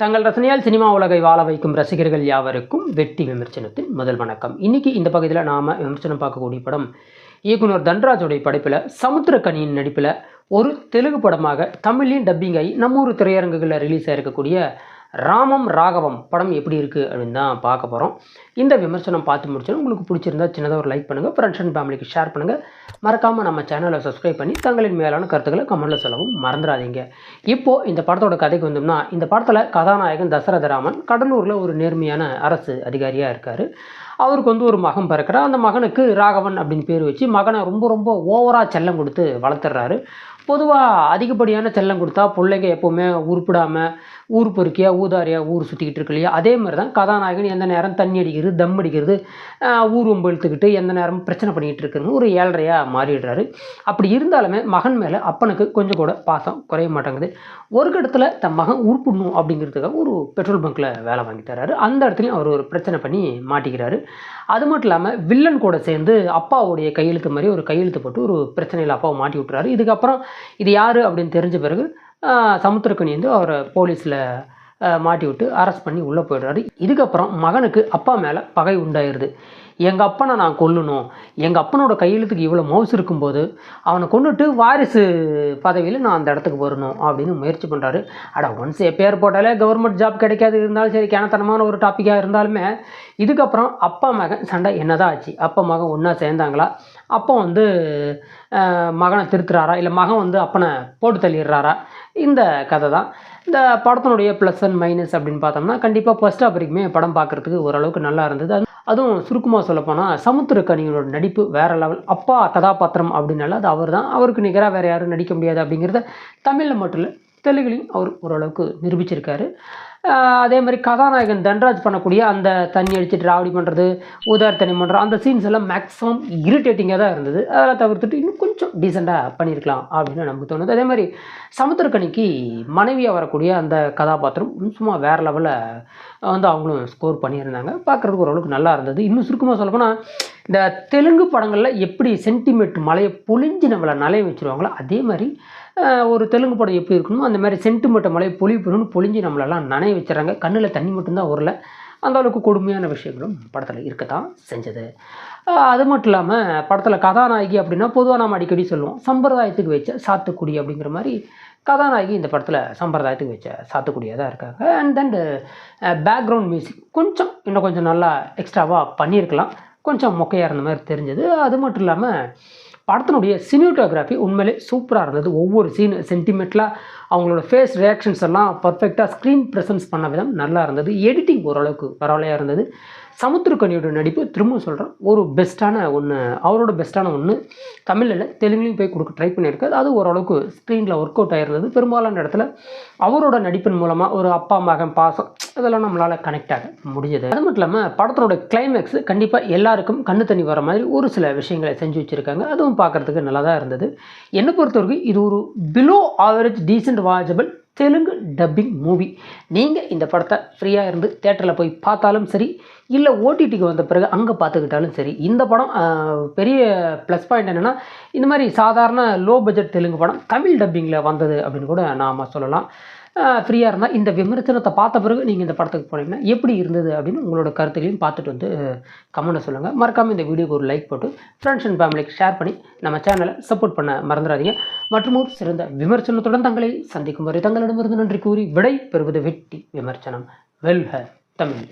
தங்கள் ரசனையால் சினிமா உலகை வாழ வைக்கும் ரசிகர்கள் யாவருக்கும் வெட்டி விமர்சனத்தின் முதல் வணக்கம். இன்னைக்கு இந்த பகுதியில் நாம் விமர்சனம் பார்க்கக்கூடிய படம் இயக்குனர் தன்ராஜோடைய படைப்பில் சமுத்திரக்கனியின் நடிப்பில் ஒரு தெலுங்கு படமாக தமிழ்லையும் டப்பிங் ஆகி நம்ம ஊர் திரையரங்குகளில் ரிலீஸ் ஆகிருக்கக்கூடிய ராமம் ராகவம் படம் எப்படி இருக்குது அப்படின்னு தான் பார்க்க போகிறோம். இந்த விமர்சனம் பார்த்து முடிச்சோம். உங்களுக்கு பிடிச்சிருந்தா சின்னதாக ஒரு லைக் பண்ணுங்கள், ஃப்ரெண்ட்ஸ் அண்ட் ஃபேமிலிக்கு ஷேர் பண்ணுங்கள், மறக்காமல் நம்ம சேனலை சப்ஸ்கிரைப் பண்ணி தங்களின் மேலான கருத்துக்களை கமெண்ட்டில் சொல்லவும் மறந்துடாதீங்க. இப்போது இந்த படத்தோட கதைக்கு வந்தோம்னா, இந்த படத்தில் கதாநாயகன் தசரதராமன் கடலூரில் ஒரு நேர்மையான அரசு அதிகாரியாக இருக்கார். அவருக்கு ஒரு மகன் பிறக்கிறார். அந்த மகனுக்கு ராகவன் அப்படின்னு பேர் வச்சு மகனை ரொம்ப ஓவராக செல்லம் கொடுத்து வளர்த்துறாரு. பொதுவாக அதிகப்படியான செல்லம் கொடுத்தா பிள்ளைங்க எப்போவுமே உருப்பிடாமல் ஊர் பொறுக்கியாக ஊதாரியாக ஊர் சுற்றிக்கிட்டு இருக்கு இல்லையா? அதே மாதிரி தான் கதாநாயகன் எந்த நேரம் தண்ணி அடிக்கிறது, தம் அடிக்கிறது, ஊர் ஒம்பு இழுத்துக்கிட்டு எந்த நேரமும் பிரச்சனை பண்ணிக்கிட்டு இருக்குன்னு ஒரு ஏழ்றையாக மாறிடுறாரு. அப்படி இருந்தாலுமே மகன் மேலே அப்பனுக்கு கொஞ்சம் கூட பாசம் குறைய மாட்டேங்குது. ஒரு கட்டத்தில் தன் மகன் உருப்பிடணும் அப்படிங்கிறதுக்காக ஒரு பெட்ரோல் பங்க்கில் வேலை வாங்கி தர்றாரு. அந்த இடத்துலையும் அவர் ஒரு பிரச்சனை பண்ணி மாட்டிக்கிறாரு. அது மட்டும் இல்லாமல் வில்லன் கூட சேர்ந்து அப்பாவுடைய கையெழுத்து மாதிரி ஒரு கையெழுத்து போட்டு ஒரு பிரச்சனையில் அப்பாவை மாட்டி விட்டுறாரு. இதுக்கப்புறம் இது யார் அப்படின்னு தெரிஞ்ச பிறகு சமுத்திரக்கனி வந்து அவரை போலீஸில் மாட்டி விட்டு அரெஸ்ட் பண்ணி உள்ளே போயிடுறாரு. இதுக்கப்புறம் மகனுக்கு அப்பா மேலே பகை உண்டாயிருது. எங்கள் அப்பனை நான் கொல்லணும், எங்கள் அப்பனோட கையெழுத்துக்கு இவ்வளோ மவுசு இருக்கும்போது அவனை கொண்டுட்டு வாரிசு பதவியில் நான் அந்த இடத்துக்கு வரணும் அப்படின்னு முயற்சி பண்ணுறாரு. ஒன்ஸ் பேர் போட்டாலே கவர்மெண்ட் ஜாப் கிடைக்காது, இருந்தாலும் சரி கேனத்தனமான ஒரு டாப்பிக்காக இருந்தாலுமே இதுக்கப்புறம் அப்பா மகன் சண்டை என்னதான் ஆச்சு? அப்பா மகன் ஒன்றா சேர்ந்தாங்களா? அப்போ மகனை திருத்துறாரா, இல்லை மகன் அப்பனை போட்டு தள்ளிடுறாரா? இந்த கதை தான். இந்த படத்தினுடைய ப்ளஸ் அண்ட் மைனஸ் அப்படின்னு பார்த்தோம்னா, கண்டிப்பாக ஃபர்ஸ்ட் ஹாஃப் வரைக்குமே படம் பார்க்குறதுக்கு ஓரளவுக்கு நல்லா இருந்தது. அதுவும் சுருக்கமாக சொல்லப்போனால் சமுத்திரக்கனியோட நடிப்பு வேறு லெவல். அப்பா கதாபாத்திரம் அப்படின்னால அது அவர் தான், அவருக்கு நிகராக வேறு யாரும் நடிக்க முடியாது அப்படிங்கிறத தமிழில் மட்டும் இல்லை தெலுங்குலையும் அவர் ஓரளவுக்கு நிரூபிச்சிருக்காரு. அதே மாதிரி கதாநாயகன் தன்ராஜ் பண்ணக்கூடிய அந்த தண்ணி அடிச்சுட்டு ராவடி பண்ணுறது, தண்ணி பண்ணுறது, அந்த சீன்ஸ் எல்லாம் மேக்ஸிமம் இரிட்டேட்டிங்காக தான் இருந்தது. அதெல்லாம் தவிர்த்துட்டு இன்னும் கொஞ்சம் டீசெண்டாக பண்ணியிருக்கலாம் அப்படின்னு நமக்கு தோணுது. அதே மாதிரி சமுத்திரக்கனிக்கு மனைவியாக வரக்கூடிய அந்த கதாபாத்திரம் சும்மா வேறு லெவலில் அவங்களும் ஸ்கோர் பண்ணியிருந்தாங்க. பார்க்குறதுக்கு ஓரளவுக்கு நல்லா இருந்தது. இன்னும் சுருக்கமாக சொல்லப்போனால், இந்த தெலுங்கு படங்களில் எப்படி சென்டிமெண்ட் மலையை பொழிஞ்சு நம்மளை நலைய வச்சுருவாங்களோ, அதே மாதிரி ஒரு தெலுங்கு படம் எப்படி இருக்கணுமோ அந்த மாதிரி சென்டிமெண்ட் மலையை பொழிஞ்சு நம்மளெல்லாம் நனைய வச்சுறாங்க. கண்ணில் தண்ணி மட்டும்தான் வரல. அந்த அளவுக்கு கொடுமையான விஷயங்களும் படத்தில் இருக்கத்தான் செஞ்சது. அது மட்டும் இல்லாமல் படத்தில் கதாநாயகி அப்படின்னா பொதுவாக நம்ம அடிக்கடி சொல்லுவோம் சம்பிரதாயத்துக்கு வச்ச சாத்துக்குடி அப்படிங்கிற மாதிரி கதாநாயகி இந்த படத்தில் சம்பிரதாயத்துக்கு வச்ச சாத்துக்குடியாக தான் இருக்காங்க. அண்ட் தென் பேக்ரவுண்ட் மியூசிக் இன்னும் கொஞ்சம் நல்லா எக்ஸ்ட்ராவாக பண்ணியிருக்கலாம். கொஞ்சம் மொக்கையாக இருந்த மாதிரி தெரிஞ்சது. அது மட்டும் இல்லாமல் படத்தினுடைய சினிமோட்டோகிராஃபி உண்மையிலே சூப்பராக இருந்தது. ஒவ்வொரு சீன் சென்டிமெண்ட்லாம் அவங்களோட ஃபேஸ் ரியாக்ஷன்ஸ் எல்லாம் பர்ஃபெக்டாக ஸ்க்ரீன் ப்ரெசன்ஸ் பண்ண விதம் நல்லா இருந்தது. எடிட்டிங் ஓரளவுக்கு பரவாயில்லையாக இருந்தது. சமுத்திரக்கனியோட நடிப்பு திரும்ப சொல்கிறேன் ஒரு பெஸ்ட்டான ஒன்று, அவரோட பெஸ்ட்டான ஒன்று தமிழில் தெலுங்குலையும் போய் கொடுக்க ட்ரை பண்ணியிருக்காது. அது ஓரளவுக்கு ஸ்க்ரீனில் ஒர்க் அவுட் ஆகிருந்தது. பெரும்பாலான இடத்துல அவரோட நடிப்பின் மூலமாக ஒரு அப்பா மகன் பாசம் இதெல்லாம் நம்மளால் கனெக்ட் ஆக முடிஞ்சது. அது மட்டும் இல்லாமல் படத்தோட கிளைமேக்ஸ் கண்டிப்பாக எல்லாருக்கும் கண்ணு தண்ணி வர மாதிரி ஒரு சில விஷயங்களை செஞ்சு வச்சுருக்காங்க. அதுவும் பார்க்குறதுக்கு நல்லா தான் இருந்தது. என்னை பொறுத்தவரைக்கும் இது ஒரு below average decent watchable Telugu dubbing movie. நீங்கள் இந்த படத்தை ஃப்ரீயாக இருந்து தேட்டரில் போய் பார்த்தாலும் சரி, இல்லை ஓடிடிக்கு வந்த பிறகு அங்கே பார்த்துக்கிட்டாலும் சரி, இந்த படம் பெரிய ப்ளஸ் பாயிண்ட் என்னென்னா, இந்த மாதிரி சாதாரண லோ பட்ஜெட் தெலுங்கு படம் தமிழ் டப்பிங்கில் வந்தது அப்படின்னு கூட நாம் சொல்லலாம். ஃப்ரீயாக இருந்தால் இந்த விமர்சனத்தை பார்த்த பிறகு நீங்கள் இந்த படத்துக்கு போனீங்கன்னா எப்படி இருந்தது அப்படின்னு உங்களோட கருத்துக்களையும் பார்த்துட்டு கமெண்ட்டை சொல்லுங்கள். மறக்காமல் இந்த வீடியோக்கு ஒரு லைக் போட்டு ஃப்ரெண்ட்ஸ் அண்ட் ஃபேமிலிக்கு ஷேர் பண்ணி நம்ம சேனலை சப்போர்ட் பண்ண மறந்துடாதீங்க. மற்றும் ஒரு சிறந்த விமர்சனத்துடன் தங்களை சந்திக்கும் வரை தங்களிடமிருந்து நன்றி கூறி விடை பெறுவது வெட்டி விமர்சனம். வெல்க தமிழ்.